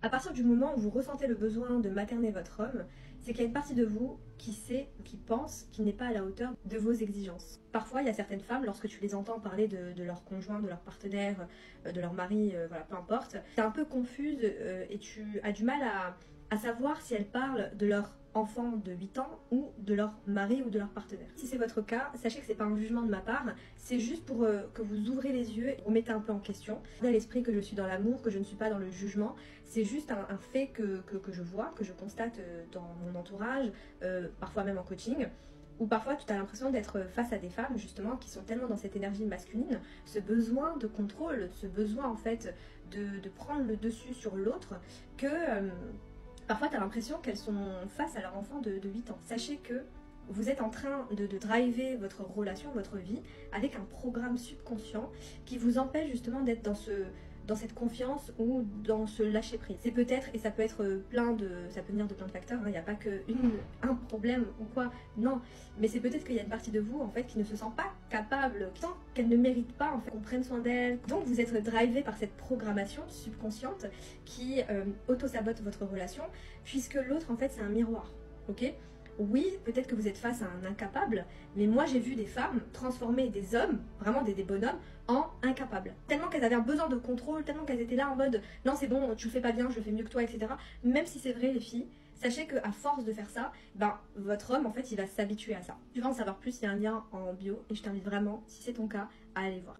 À partir du moment où vous ressentez le besoin de materner votre homme, c'est qu'il y a une partie de vous qui sait, qui pense qu'il n'est pas à la hauteur de vos exigences. Parfois, il y a certaines femmes, lorsque tu les entends parler de leur conjoint, de leur partenaire, de leur mari, voilà, peu importe, tu es un peu confuse et tu as du mal à savoir si elles parlent de leur enfant de 8 ans ou de leur mari ou de leur partenaire. Si c'est votre cas, sachez que c'est pas un jugement de ma part, c'est juste pour que vous ouvrez les yeux et vous mettez un peu en question. Gardez à l'esprit que je suis dans l'amour, que je ne suis pas dans le jugement, c'est juste un fait que je vois, que je constate dans mon entourage, parfois même en coaching, où parfois tu as l'impression d'être face à des femmes justement qui sont tellement dans cette énergie masculine, ce besoin de contrôle, ce besoin en fait de prendre le dessus sur l'autre, que parfois tu as l'impression qu'elles sont face à leur enfant de 8 ans. Sachez que vous êtes en train de driver votre relation, votre vie, avec un programme subconscient qui vous empêche justement d'être dans cette confiance ou dans ce lâcher prise. C'est peut-être, et ça peut être ça peut venir de plein de facteurs, il n'y a pas un problème ou quoi, non, mais c'est peut-être qu'il y a une partie de vous en fait qui ne se sent pas capable, qui sent qu'elle ne mérite pas en fait qu'on prenne soin d'elle. Donc vous êtes drivé par cette programmation subconsciente qui auto-sabote votre relation, puisque l'autre en fait c'est un miroir, ok ? Oui, peut-être que vous êtes face à un incapable, mais moi j'ai vu des femmes transformer des hommes, vraiment des bonhommes, en incapables. Tellement qu'elles avaient un besoin de contrôle, tellement qu'elles étaient là en mode « non c'est bon, tu le fais pas bien, je le fais mieux que toi, etc. » Même si c'est vrai les filles, sachez qu'à force de faire ça, votre homme en fait il va s'habituer à ça. Tu vas en savoir plus, il y a un lien en bio et je t'invite vraiment, si c'est ton cas, à aller voir.